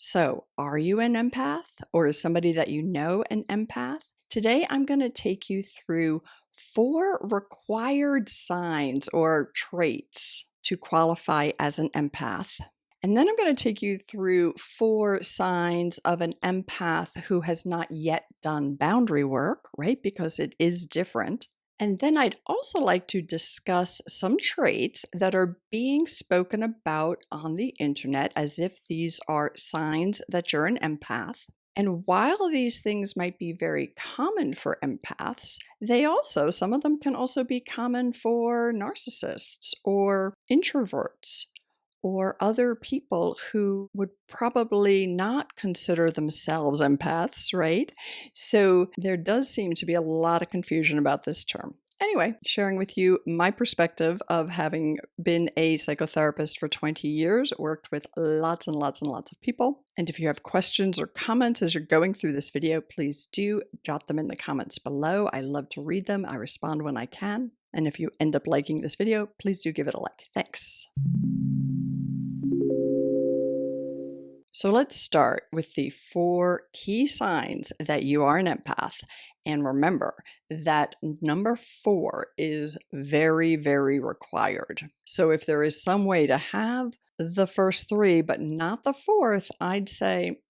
So, are you an empath or is somebody that you know an empath? Today, I'm going to take you through 4 required signs or traits to qualify as an empath. And then I'm going to take you through 4 signs of an empath who has not yet done boundary work, right? Because it is different. And then I'd also like to discuss some traits that are being spoken about on the internet as if these are signs that you're an empath. And while these things might be very common for empaths, some of them can also be common for narcissists or introverts or other people who would probably not consider themselves empaths, right? So there does seem to be a lot of confusion about this term. Anyway, sharing with you my perspective of having been a psychotherapist for 20 years, worked with lots and lots and lots of people. And if you have questions or comments as you're going through this video, please do jot them in the comments below. I love to read them. I respond when I can. And if you end up liking this video, please do give it a like. Thanks. So let's start with the 4 key signs that you are an empath. And remember that number 4 is very, very required. So if there is some way to have the first 3, but not the 4th, I'd say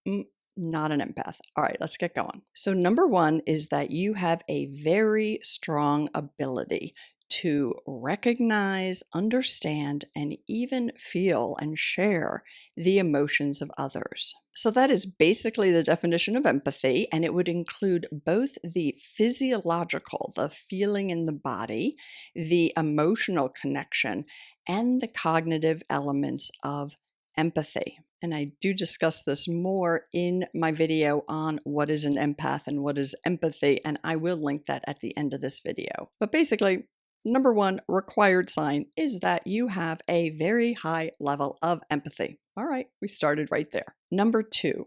not an empath. All right, let's get going. So number 1 is that you have a very strong ability to recognize, understand, and even feel and share the emotions of others. So that is basically the definition of empathy, and it would include both the physiological, the feeling in the body, the emotional connection, and the cognitive elements of empathy. And I do discuss this more in my video on what is an empath and what is empathy, and I will link that at the end of this video. But basically, number 1 required sign is that you have a very high level of empathy. All right, we started right there. Number 2,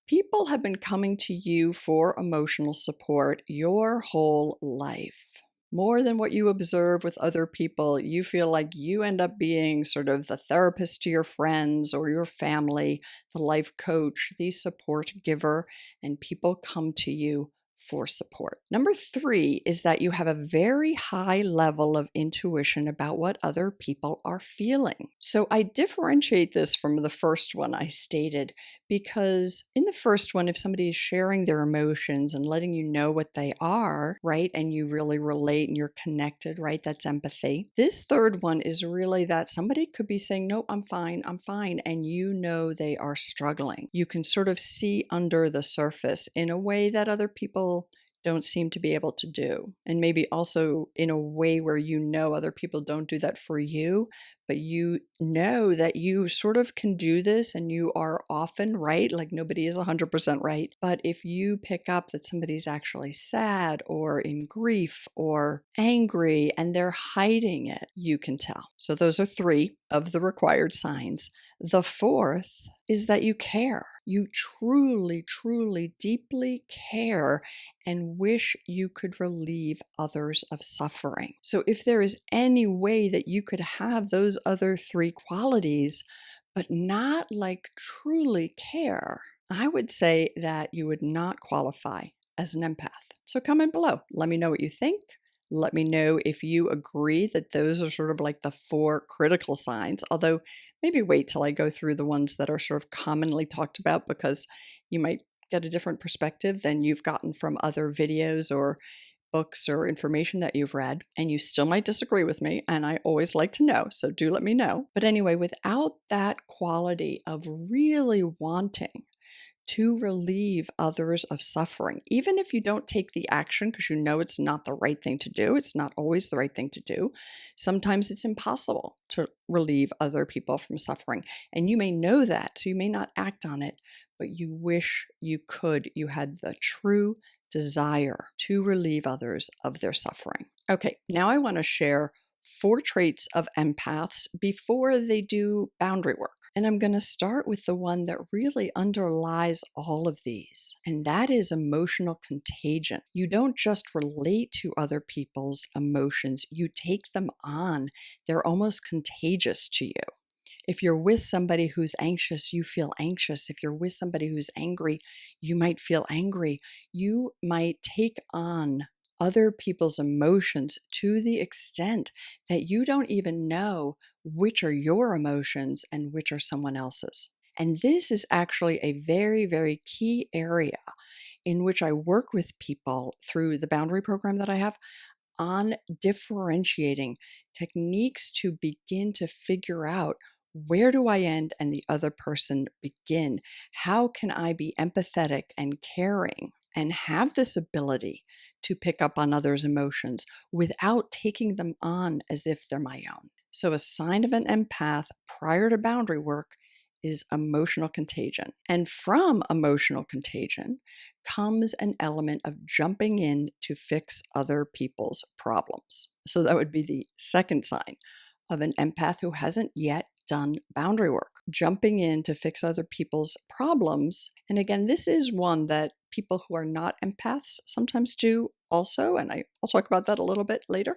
people have been coming to you for emotional support your whole life. More than what you observe with other people, you feel like you end up being sort of the therapist to your friends or your family, the life coach, the support giver, and people come to you for support. Number 3 is that you have a very high level of intuition about what other people are feeling. So I differentiate this from the first one I stated because in the first one, if somebody is sharing their emotions and letting you know what they are, right, and you really relate and you're connected, right, that's empathy. This third one is really that somebody could be saying, no, I'm fine, and you know they are struggling. You can sort of see under the surface in a way that other people don't seem to be able to do. And maybe also in a way where you know other people don't do that for you, but you know that you sort of can do this and you are often right. Like nobody is 100% right. But if you pick up that somebody's actually sad or in grief or angry and they're hiding it, you can tell. So those are 3 of the required signs. The 4th is that you care. You truly, truly, deeply care and wish you could relieve others of suffering. So if there is any way that you could have those other 3 qualities, but not like truly care, I would say that you would not qualify as an empath. So comment below. Let me know what you think. Let me know if you agree that those are sort of like the 4 critical signs, although maybe wait till I go through the ones that are sort of commonly talked about because you might get a different perspective than you've gotten from other videos or books or information that you've read, and you still might disagree with me, and I always like to know, so do let me know. But anyway, without that quality of really wanting to relieve others of suffering, even if you don't take the action because you know it's not the right thing to do. It's not always the right thing to do. Sometimes it's impossible to relieve other people from suffering. And you may know that, so you may not act on it, but you wish you could. You had the true desire to relieve others of their suffering. Okay, now I want to share 4 traits of empaths before they do boundary work. And I'm going to start with the one that really underlies all of these, and that is emotional contagion. You don't just relate to other people's emotions, you take them on. They're almost contagious to you. If you're with somebody who's anxious, you feel anxious. If you're with somebody who's angry, you might feel angry. You might take on other people's emotions to the extent that you don't even know which are your emotions and which are someone else's. And this is actually a very, very key area in which I work with people through the boundary program that I have on differentiating techniques to begin to figure out, where do I end and the other person begin? How can I be empathetic and caring and have this ability to pick up on others' emotions without taking them on as if they're my own? So, a sign of an empath prior to boundary work is emotional contagion. And from emotional contagion comes an element of jumping in to fix other people's problems. So that would be the second sign of an empath who hasn't yet done boundary work, jumping in to fix other people's problems. And again, this is one that people who are not empaths sometimes do also. And I'll talk about that a little bit later.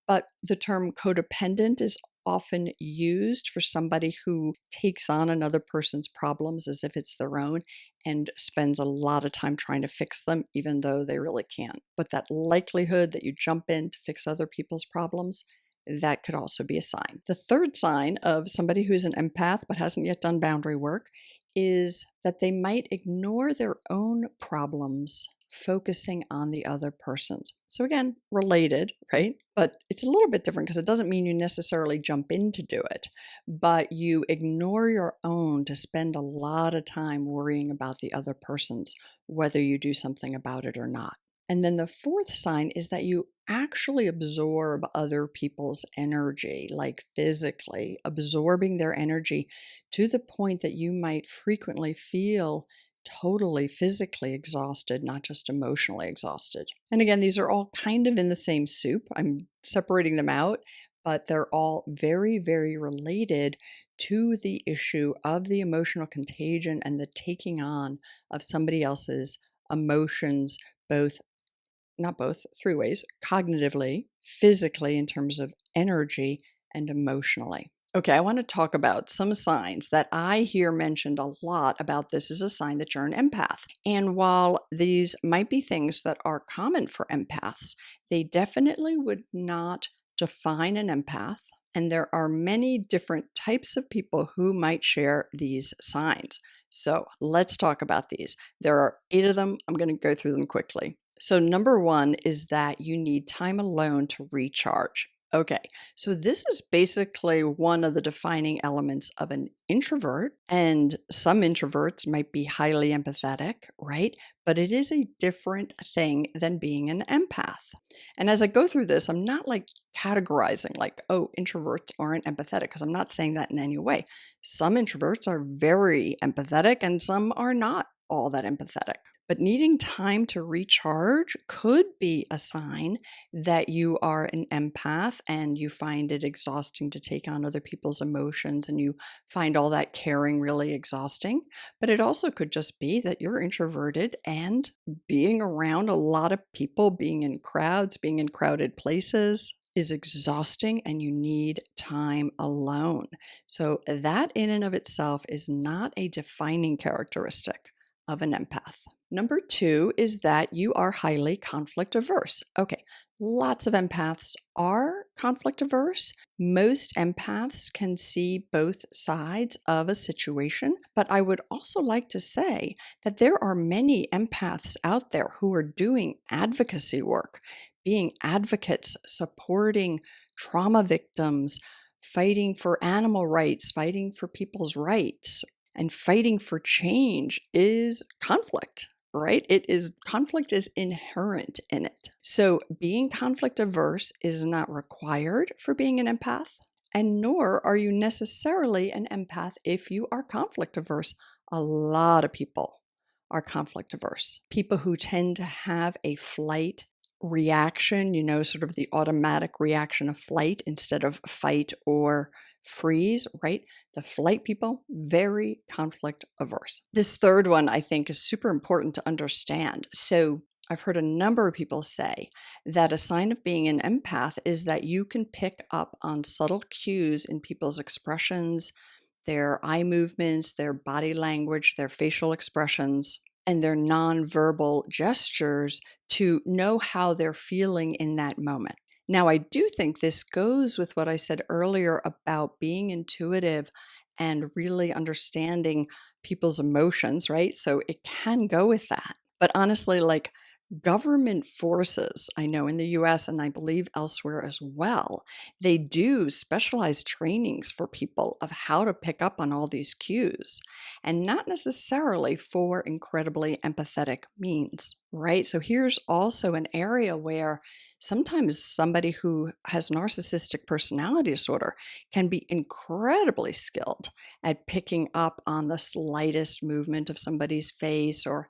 But the term codependent is often used for somebody who takes on another person's problems as if it's their own and spends a lot of time trying to fix them, even though they really can't. But that likelihood that you jump in to fix other people's problems, that could also be a sign. The third sign of somebody who's an empath but hasn't yet done boundary work is that they might ignore their own problems, focusing on the other person's. So again, related, right? But it's a little bit different because it doesn't mean you necessarily jump in to do it, but you ignore your own to spend a lot of time worrying about the other person's, whether you do something about it or not. And then the fourth sign is that you actually absorb other people's energy, like physically absorbing their energy to the point that you might frequently feel totally physically exhausted, not just emotionally exhausted. And again, these are all kind of in the same soup. I'm separating them out, but they're all very, very related to the issue of the emotional contagion and the taking on of somebody else's emotions, both not both, three ways: cognitively, physically, in terms of energy, and emotionally. Okay, I want to talk about some signs that I hear mentioned a lot about this as a sign that you're an empath. And while these might be things that are common for empaths, they definitely would not define an empath. And there are many different types of people who might share these signs. So let's talk about these. There are 8 of them. I'm going to go through them quickly. So, number one is that you need time alone to recharge. Okay, so this is basically one of the defining elements of an introvert, and some introverts might be highly empathetic, right? But it is a different thing than being an empath. And as I go through this, I'm not like categorizing like, oh, introverts aren't empathetic, because I'm not saying that in any way. Some introverts are very empathetic, and some are not all that empathetic. But needing time to recharge could be a sign that you are an empath and you find it exhausting to take on other people's emotions and you find all that caring really exhausting. But it also could just be that you're introverted and being around a lot of people, being in crowds, being in crowded places is exhausting and you need time alone. So that in and of itself is not a defining characteristic of an empath. Number 2 is that you are highly conflict averse. Okay, lots of empaths are conflict averse. Most empaths can see both sides of a situation, but I would also like to say that there are many empaths out there who are doing advocacy work, being advocates, supporting trauma victims, fighting for animal rights, fighting for people's rights, and fighting for change is conflict, right? Conflict is inherent in it. So being conflict averse is not required for being an empath, and nor are you necessarily an empath if you are conflict averse. A lot of people are conflict averse. People who tend to have a flight reaction, sort of the automatic reaction of flight instead of fight or freeze, right? The flight people, very conflict averse. This third one I think is super important to understand. So I've heard a number of people say that a sign of being an empath is that you can pick up on subtle cues in people's expressions, their eye movements, their body language, their facial expressions, and their nonverbal gestures to know how they're feeling in that moment. Now, I do think this goes with what I said earlier about being intuitive and really understanding people's emotions, right? So it can go with that. But honestly, like government forces, I know in the US and I believe elsewhere as well, they do specialized trainings for people of how to pick up on all these cues and not necessarily for incredibly empathetic means, right? So here's also an area where sometimes somebody who has narcissistic personality disorder can be incredibly skilled at picking up on the slightest movement of somebody's face or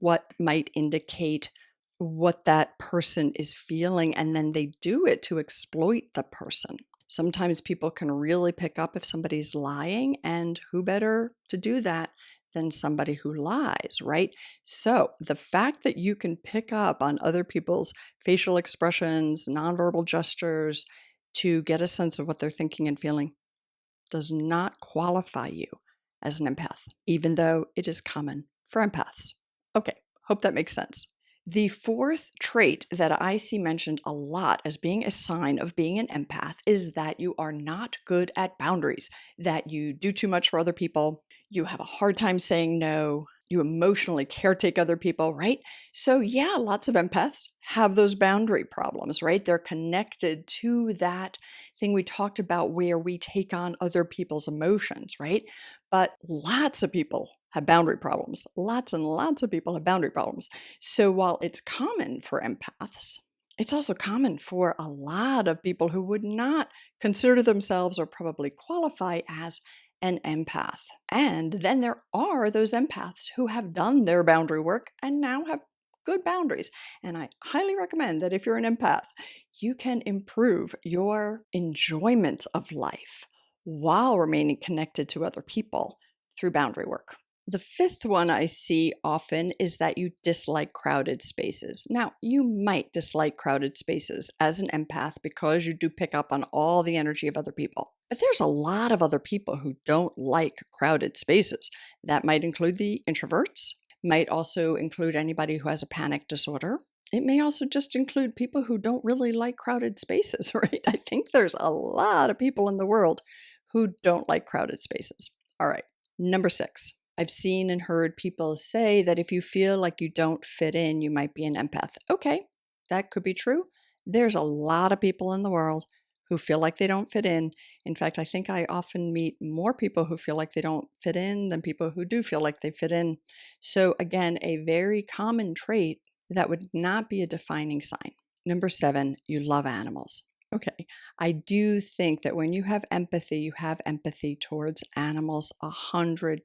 what might indicate what that person is feeling, and then they do it to exploit the person. Sometimes people can really pick up if somebody's lying, and who better to do that than somebody who lies, right? So the fact that you can pick up on other people's facial expressions, nonverbal gestures to get a sense of what they're thinking and feeling does not qualify you as an empath, even though it is common for empaths. Okay, hope that makes sense. The fourth trait that I see mentioned a lot as being a sign of being an empath is that you are not good at boundaries, that you do too much for other people, you have a hard time saying no, you emotionally caretake other people, right? So, yeah, lots of empaths have those boundary problems, right? They're connected to that thing we talked about where we take on other people's emotions, right? But lots of people have boundary problems. Lots and lots of people have boundary problems. So while it's common for empaths, it's also common for a lot of people who would not consider themselves or probably qualify as an empath. And then there are those empaths who have done their boundary work and now have good boundaries. And I highly recommend that if you're an empath, you can improve your enjoyment of life while remaining connected to other people through boundary work. The fifth one I see often is that you dislike crowded spaces. Now, you might dislike crowded spaces as an empath because you do pick up on all the energy of other people. But there's a lot of other people who don't like crowded spaces. That might include the introverts, might also include anybody who has a panic disorder. It may also just include people who don't really like crowded spaces, right? I think there's a lot of people in the world who don't like crowded spaces. All right, number 6. I've seen and heard people say that if you feel like you don't fit in, you might be an empath. Okay, that could be true. There's a lot of people in the world who feel like they don't fit in. In fact, I think I often meet more people who feel like they don't fit in than people who do feel like they fit in. So again, a very common trait that would not be a defining sign. Number 7, you love animals. Okay, I do think that when you have empathy towards animals 100%.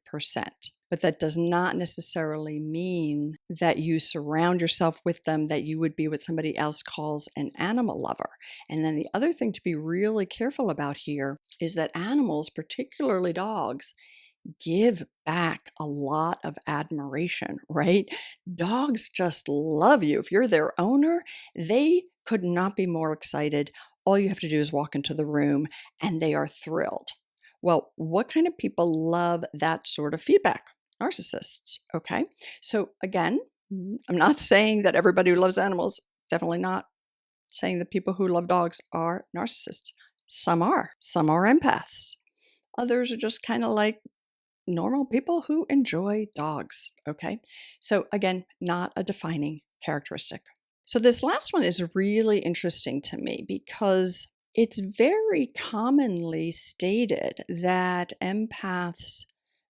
But that does not necessarily mean that you surround yourself with them, that you would be what somebody else calls an animal lover. And then the other thing to be really careful about here is that animals, particularly dogs, give back a lot of admiration, right? Dogs just love you. If you're their owner, they could not be more excited. All you have to do is walk into the room and they are thrilled. Well, what kind of people love that sort of feedback? Narcissists, okay? So again, I'm not saying that everybody who loves animals, definitely not saying that people who love dogs are narcissists. Some are. Some are empaths. Others are just kind of like normal people who enjoy dogs. Okay. So, again, not a defining characteristic. So, this last one is really interesting to me because it's very commonly stated that empaths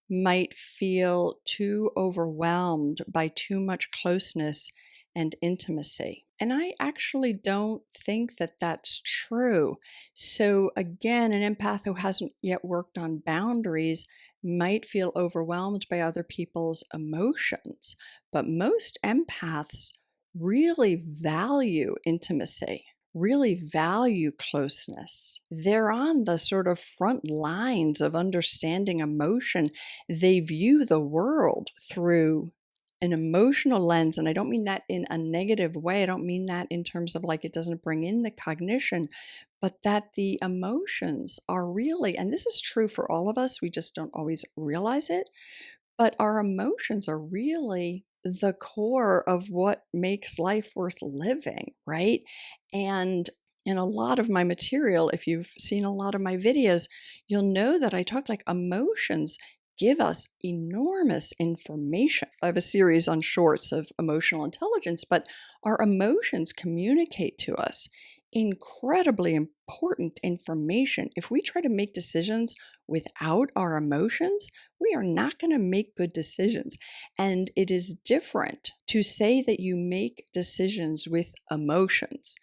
might feel too overwhelmed by too much closeness and intimacy. And I actually don't think that that's true. So, again, an empath who hasn't yet worked on boundaries might feel overwhelmed by other people's emotions. But most empaths really value intimacy, really value closeness. They're on the sort of front lines of understanding emotion. They view the world through an emotional lens, and I don't mean that in a negative way. I don't mean that in terms of like it doesn't bring in the cognition, but that the emotions are really, and this is true for all of us, we just don't always realize it, but our emotions are really the core of what makes life worth living, right? And in a lot of my material, if you've seen a lot of my videos, you'll know that I talk like emotions give us enormous information. I have a series on shorts of emotional intelligence, but our emotions communicate to us incredibly important information. If we try to make decisions without our emotions, we are not going to make good decisions. And it is different to say that you make decisions with emotions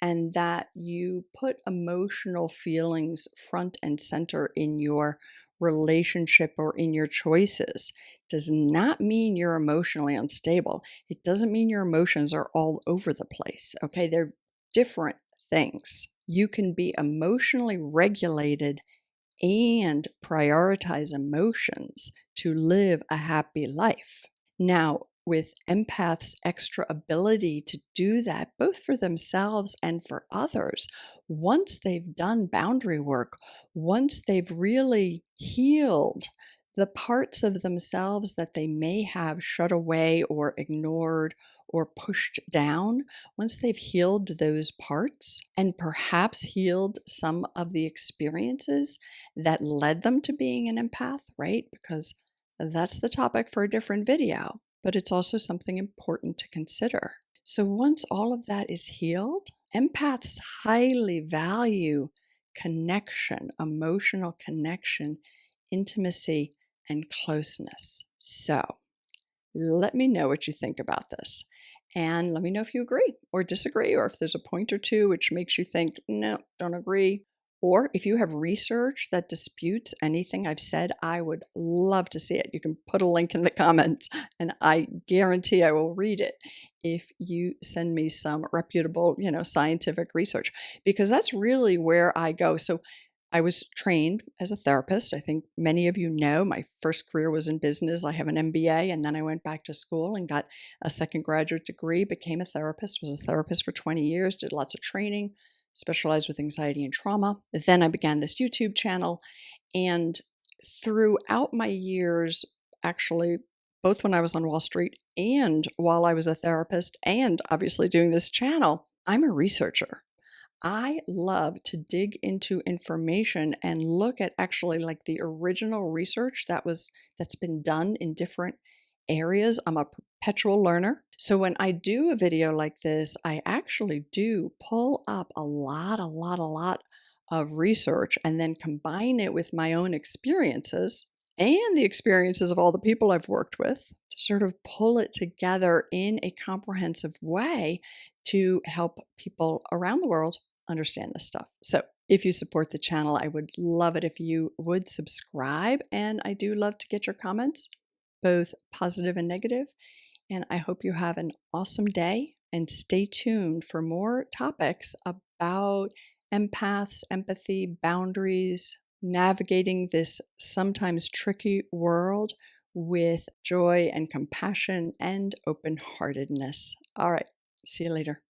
and that you put emotional feelings front and center in your relationship or in your choices. Does not mean you're emotionally unstable. It doesn't mean your emotions are all over the place. Okay, they're different things. You can be emotionally regulated and prioritize emotions to live a happy life. Now, with empaths' extra ability to do that, both for themselves and for others, once they've done boundary work, once they've really healed the parts of themselves that they may have shut away or ignored or pushed down, once they've healed those parts and perhaps healed some of the experiences that led them to being an empath, right? Because that's the topic for a different video, but it's also something important to consider. So once all of that is healed, empaths highly value connection, emotional connection, intimacy, and closeness. So let me know what you think about this. And let me know if you agree or disagree, or if there's a point or two which makes you think, no, don't agree. Or if you have research that disputes anything I've said, I would love to see it. You can put a link in the comments, and I guarantee I will read it if you send me some reputable, scientific research, because that's really where I go. So I was trained as a therapist. I think many of you know my first career was in business. I have an MBA, and then I went back to school and got a second graduate degree, became a therapist, was a therapist for 20 years, did lots of training, specialized with anxiety and trauma. Then I began this YouTube channel. And throughout my years, actually, both when I was on Wall Street and while I was a therapist, and obviously doing this channel, I'm a researcher. I love to dig into information and look at actually like the original research that's been done in different areas. I'm a perpetual learner. So when I do a video like this, I actually do pull up a lot of research and then combine it with my own experiences and the experiences of all the people I've worked with to sort of pull it together in a comprehensive way to help people around the world understand this stuff. So if you support the channel, I would love it if you would subscribe. And I do love to get your comments, both positive and negative. And I hope you have an awesome day, and stay tuned for more topics about empaths, empathy, boundaries, navigating this sometimes tricky world with joy and compassion and open-heartedness. All right. See you later.